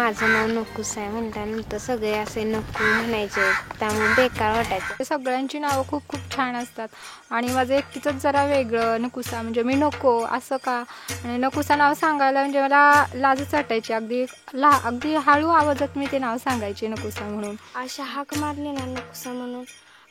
माझं नाव नकुस आहे म्हटल्यानंतर सगळे असे नको म्हणायचे, त्यामुळे बेकार वाटायचं. सगळ्यांची नावं खूप खूप छान असतात आणि माझं एकटीचंच जरा वेगळं नकुसा, म्हणजे मी नको असं का, आणि नकुसा नाव सांगायला म्हणजे मला लाजच वाटायची. अगदी हळू आवाजात मी ते नाव सांगायचे नकुसा म्हणून. अशा हाक मारली ना नकुसा म्हणून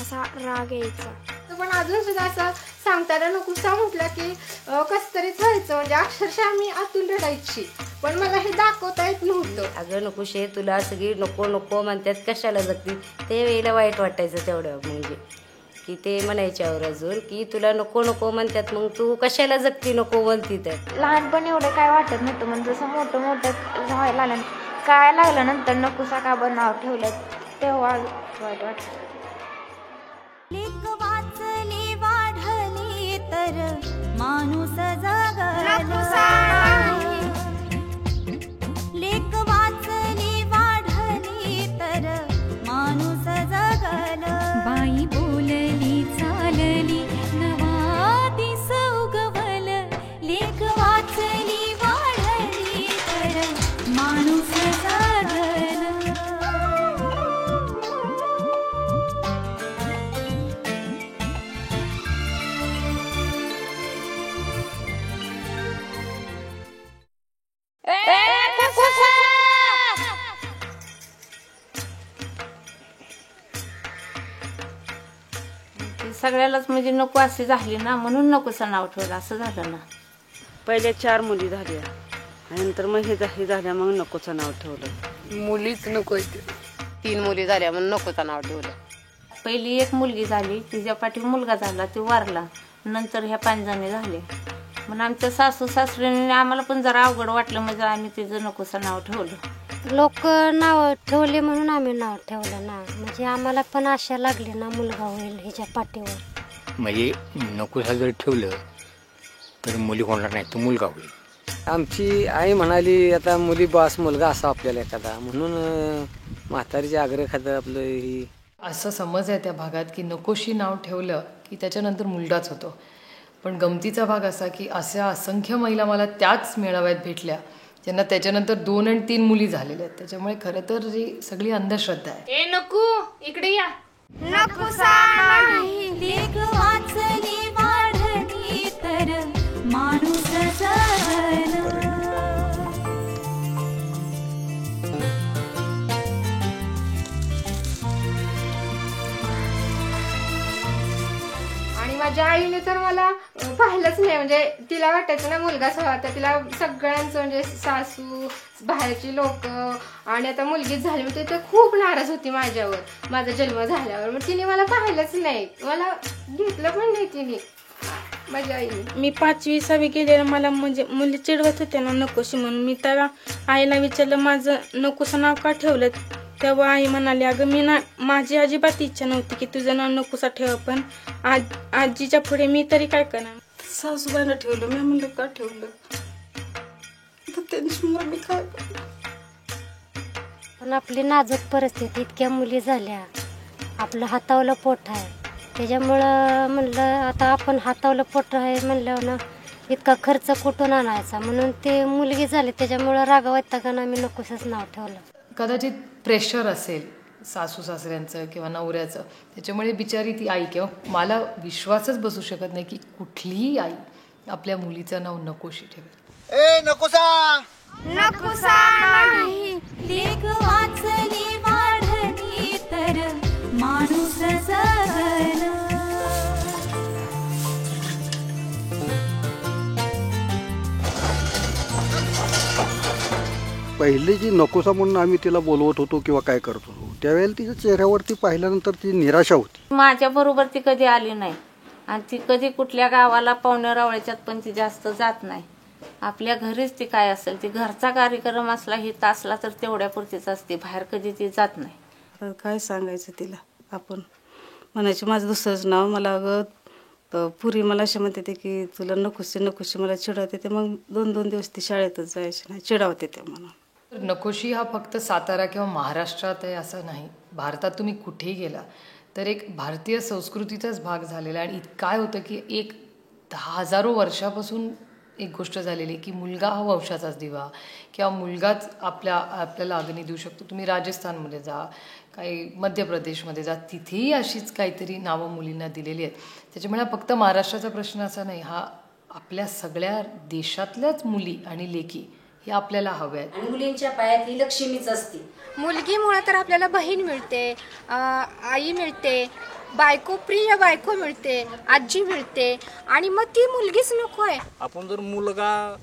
असा राग यायचा. पण अजून सुद्धा असं सांगताना नकुसा म्हटलं की कसं तरीच व्हायचं, म्हणजे अक्षरशः मी आतून रडायची, पण मला हे दाखवता येत नव्हतं. अगं नकुशे, तुला सगळी नको नको म्हणतात, कशाला जगती, ते वेळेला वाईट वाटायचं तेवढं, म्हणजे की ते म्हणायच्यावर अजून की तुला नको नको म्हणतात, मग तू कशाला जगती नको म्हणती. तर लहानपणी एवढं काय वाटत नव्हतं, म्हणजे जसं मोठं मोठं व्हायला लागलं काय लागलं नंतर नकुसा का बरं नाव ठेवलं तेव्हा वाईट वाटतं. लेक वाचली वाढली तर माणूस जगला, लेक वाचली वाढली तर माणूस जगला, बाई बोलली चालली नवा दिस उगवल, लेक वाचली वाढली तर माणूस जगला. सगळ्यालाच म्हणजे नको अशी झाली ना, म्हणून नकोसं नाव ठेवलं, असं झालं ना. पहिले 4 मुली झाल्या आणि नंतर मग हे झाल्या, मग नकोचं नाव ठेवलं. मुलीच नको, 3 मुली झाल्या म्हणून नकोचं नाव ठेवलं. पहिली एक मुलगी झाली, तिच्या पाठी मुलगा झाला, ती वारला, नंतर ह्या 5 जणी झाले. मग आमच्या सासू सासऱ्यांनी आम्हाला पण जरा अवघड वाटलं, म्हणजे आम्ही तिचं नकोसं नाव ठेवलं. लोक नाव ठेवले म्हणून आम्ही नाव ठेवलं ना, म्हणजे आम्हाला पण आशा लागली ना मुलगा होईल ह्याच्या पाठीवर. म्हणजे नकोसा जर ठेवलं तर मुली होणार नाही, तो मुलगा होईल. आमची आई म्हणाली आता मुली बास मुलगा असा आपल्याला एखादा, म्हणून म्हातारीचे आग्रह खातं आपलं ही असं समज आहे त्या भागात की नकोशी नाव ठेवलं की त्याच्यानंतर मुलगाच होतो. पण गमतीचा भाग असा की अशा असंख्य महिला मला त्याच मेळाव्यात भेटल्या ज्यांना त्याच्यानंतर 2 आणि 3 मुली झालेल्या आहेत. त्याच्यामुळे खरं तर ही सगळी अंधश्रद्धा आहे. ए नको इकडे या. नकुसा लेक वाचली वाढली तर माणूस जगला. आणि माझ्या आईने तर मला पाहिलंच नाही, म्हणजे तिला वाटायचं ना मुलगाच हवा, तर तिला सगळ्यांचं म्हणजे सासू बाहेरची लोक आणि आता मुलगीच झाली, म्हणजे ते खूप नाराज होती माझ्यावर माझा जन्म झाल्यावर. मग तिने मला पाहिलंच नाही, मला घेतलं पण नाही तिने माझ्या आईने. मी 5वी 6वी गेलेलं, मला म्हणजे मुली चिडवत होते ना नकोशी म्हणून. मी त्याला आईला विचारलं माझं नकोसं नाव का ठेवलं, तेव्हा आई म्हणाली अगं मी ना, माझी अजिबात इच्छा नव्हती की तुझं नाव नकोसा ठेवा, पण आजीच्या पुढे मी तरी काय करणार. सासूबाईला ठेवलं. मी म्हणलं का ठेवलं, तर त्यांची मी काय. पण आपली नाजूक परिस्थिती, इतक्या मुली झाल्या, आपलं हातावलं पोट आहे, त्याच्यामुळं म्हणलं आता आपण हातावलं पोट आहे म्हणल्यावर ना इतका खर्च कुठून आणायचा, म्हणून ते मुलगी झाली, त्याच्यामुळं रागावताना मी नकोसच नाव ठेवलं. कदाचित प्रेशर असेल सासू सासऱ्यांचं किंवा नवऱ्याचं, त्याच्यामुळे बिचारी ती आई, किंवा मला विश्वासच बसू शकत नाही की कुठलीही आई आपल्या मुलीचं नाव नकोशी ठेवेल. ए नकोसा नकुसा लेक वाचली वाढली तर माणूस जगला. पहिले जी नकोसा म्हणून आम्ही तिला बोलवत होतो किंवा काय करत होतो, त्यावेळेला तिच्या चेहऱ्यावरती पाहिल्यानंतर ती निराशा होती. माझ्या बरोबर ती कधी आली नाही, आणि ती कधी कुठल्या गावाला पाहुण्या रावळ्याच्यात पण ती जास्त जात नाही. आपल्या घरीच ती काय असेल, ती घरचा कार्यक्रम असला हित असला तर तेवढ्यापुरतीच असते, बाहेर कधी ती जात नाही. आता काय सांगायचं तिला, आपण म्हणायचं माझं दुसरंच नाव. मला अगं पुरी मला असे म्हणते ते की तुला नकोशी मला चिडवते ते, मग 2-2 दिवस ती शाळेतच जायची नाही, चिडवते ते म्हणून. नकोशी हा फक्त सातारा किंवा महाराष्ट्रात आहे असं नाही, भारतात तुम्ही कुठेही गेला तर एक भारतीय संस्कृतीचाच भाग झालेला आहे. आणि काय होतं की एक 10,000 वर्षापासून एक गोष्ट झालेली की मुलगा हा वंशाचाच दिवा किंवा मुलगाच आपल्याला अग्नी देऊ शकतो. तुम्ही राजस्थानमध्ये जा, काही मध्य प्रदेशमध्ये जा, तिथेही अशीच काहीतरी नावं मुलींना दिलेली आहेत. त्याच्यामुळे हा फक्त महाराष्ट्राचा प्रश्न असा नाही, हा आपल्या सगळ्या देशातल्याच मुली आणि लेकी हे आपल्याला हव्या आहेत. आणि मुलींच्या पायात ही लक्ष्मीच असते. मुलगीमुळे तर आपल्याला बहीण मिळते, आई मिळते, बायको, प्रिय बायको मिळते, आजी मिळते, आणि मग ती मुलगीच नको आहे. आपण जर मुलगा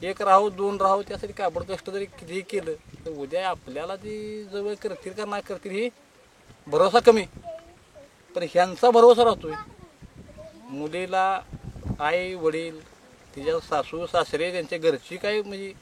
एक राहू दोन राहू त्यासाठी काबड कष्ट जरी कितीही केलं तर उद्या आपल्याला ती जवळ करतील का नाही करतील ही भरोसा कमी. पण ह्यांचा भरोसा राहतोय. मुलीला आई वडील तिच्या सासू सासरे त्यांच्या घरची काय म्हणजे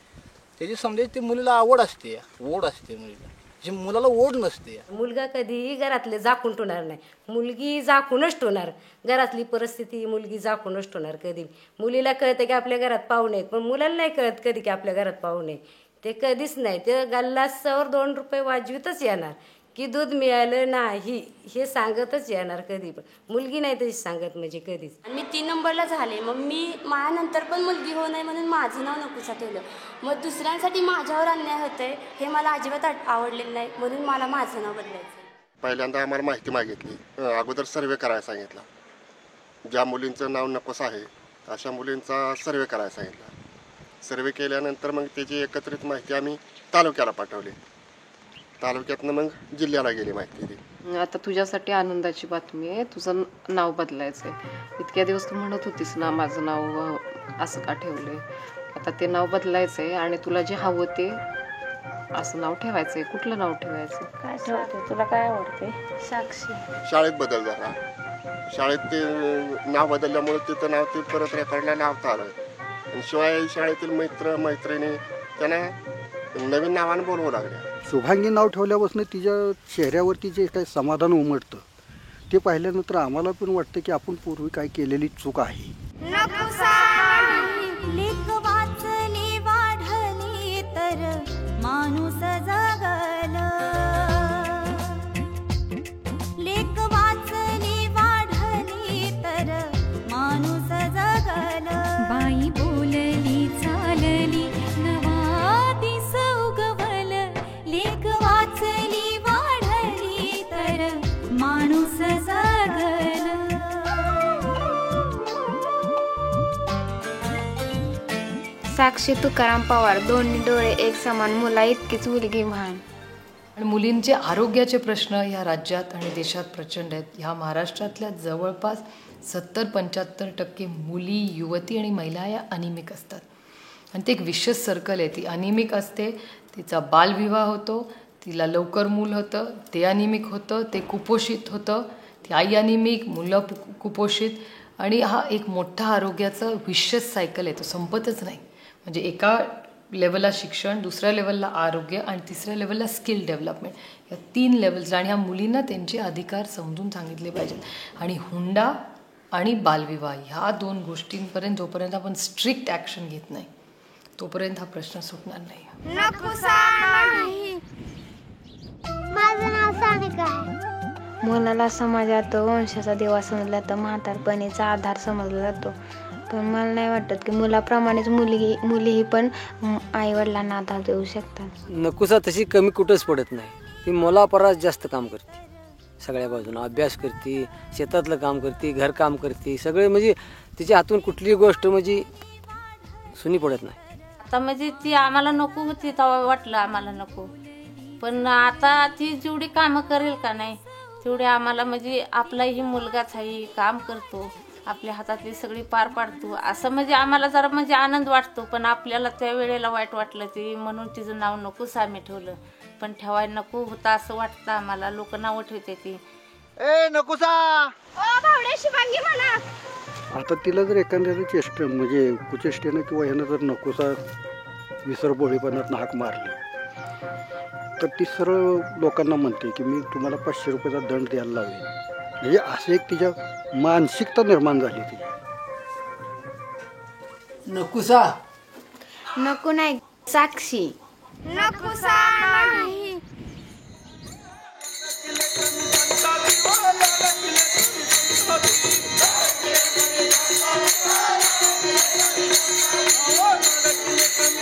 त्याची समजा ती मुलीला आवड असते, ओढ असते मुलीला, जी मुलाला ओढ नसते. मुलगा कधीही घरातले झाकून ठेवणार नाही, मुलगी झाकूनच ठेवणार. घरातली परिस्थिती मुलगी झाकूनच ठेवणार. कधी मुलीला कळतं की आपल्या घरात पाहुणे आहेत, पण मुलाला नाही कळत कधी की आपल्या घरात पाहुणे. ते कधीच नाही. ते गल्लासावर 2 रुपये वाजवीतच येणार की दूध मिळालं नाही हे सांगतच येणार कधी. पण मुलगी नाही तशी सांगत म्हणजे कधीच. मी 3 नंबरला झाले, मग मी माझ्यानंतर पण मुलगी होऊ नये म्हणून माझं नाव नकोसा ठेवलं. मग दुसऱ्यांसाठी माझ्यावर अन्याय होतंय हे मला अजिबात आवडलेलं नाही, म्हणून मला माझं नाव बदलायचं. पहिल्यांदा आम्हाला माहिती मागितली, अगोदर सर्वे करायला सांगितला. ज्या मुलींचं नाव नकोस आहे अशा मुलींचा सर्वे करायला सांगितला. सर्वे केल्यानंतर मग त्याची एकत्रित माहिती आम्ही तालुक्याला पाठवली. तालुक्यातनं मग जिल्ह्याला गेली माहिती ती. आता तुझ्यासाठी आनंदाची बातमी आहे, तुझं नाव बदलायचं आहे. इतक्या दिवस तू म्हणत होतीस ना माझं नाव असं का ठेवलंय, आता ते नाव बदलायचं आहे आणि तुला जे हवं ते असं नाव ठेवायचं आहे. कुठलं नाव ठेवायचं? काय ठेवते, तुला काय आवडते? साक्षी. शाळेत बदल झाला. शाळेत ते नाव बदलल्यामुळे तिथं नाव ते परत रेकॉर्डला लावता आलं. आणि शिवाय शाळेतील मित्र मैत्रिणी त्यांना नवीन नावानं बोलवू लागल्या. शुभांगी नाव ठेवल्यापासून तिच्या चेहऱ्यावरती जे काही समाधान उमटतं ते पाहिल्यानंतर आम्हाला पण वाटतं की आपण पूर्वी काय केलेली चूक आहे. लेख वाचली वाढली तर माणूस जगल. लेख वाचली वाढली तर माणूस जगल. बाई बोलली चालली नवा दिस उगवल. लेख वाचली वाढली तर माणूस जगल. साक्षी तुकाराम पवार. दोन्ही डोळे एक समान, मुला इतकीच मुलगी महान. आणि मुलींचे आरोग्याचे प्रश्न ह्या राज्यात आणि देशात प्रचंड आहेत. ह्या महाराष्ट्रातल्या जवळपास 70-75% मुली, युवती आणि महिला या अनिमिक असतात. आणि ते एक विशेष सर्कल आहे. ती अनिमिक असते, तिचा बालविवाह होतो, तिला लवकर मूल होतं, ते अनिमिक होतं, ते कुपोषित होतं, ती आई अनिमिक, मुलं कुपोषित. आणि हा एक मोठा आरोग्याचं विशेष सायकल आहे, तो संपतच नाही. म्हणजे एका लेवलला शिक्षण, दुसऱ्या लेवलला आरोग्य आणि तिसऱ्या लेवलला स्किल डेव्हलपमेंट, या 3 लेवल्स. आणि ह्या मुलींना त्यांचे अधिकार समजून सांगितले पाहिजेत. आणि हुंडा आणि बालविवाह ह्या 2 गोष्टींपर्यंत जोपर्यंत आपण स्ट्रिक्ट ॲक्शन घेत नाही तोपर्यंत हा प्रश्न सुटणार नाही. मुलाला समाजात वंशाचा देवा समजला तर म्हातारपणीचा आधार समजला जातो. पण मला नाही वाटत की मुलाप्रमाणेच मुलीही पण आईवडिलांना आधार देऊ शकतात. नकोसा तशी कमी कुठंच पडत नाही. ती मुलापरास जास्त काम करते, सगळ्या बाजूनं अभ्यास करते, शेतातलं काम करते, घरकाम करते, सगळे म्हणजे तिच्या हातून कुठली गोष्ट म्हणजे सुनी पडत नाही. आता म्हणजे ती आम्हाला नको होती तेव्हा वाटलं आम्हाला नको, पण आता ती जेवढी कामं करेल का नाही तेवढे आम्हाला म्हणजे आपलाही मुलगाच आहे, काम करतो, आपल्या हातातली सगळी पार पाडतो, असं म्हणजे आम्हाला जरा म्हणजे आनंद वाटतो. पण आपल्याला त्या वेळेला वाईट वाटलं ती, म्हणून तिचं नाव नकोच आम्ही ठेवलं. पण ठेवायला नको होतं असं वाटतं आम्हाला. लोक नावं ठेवते ती नकोसा शिवांगी म्हणा. आता तिला जर एखाद्याचं चेष्ट म्हणजे कुचेष्टेनं किंवा ह्यानं जर नकोसा विसरबोळीपणात हाक मारली तर ती सरळ लोकांना म्हणते की मी तुम्हाला 500 रुपयाचा दंड द्यायला लावेन. म्हणजे असं एक तिच्या मानसिकता निर्माण झाली. ती नकोसा नको नाही. साक्षी नकोसा नाही. Thank you. अहो नागाची कमी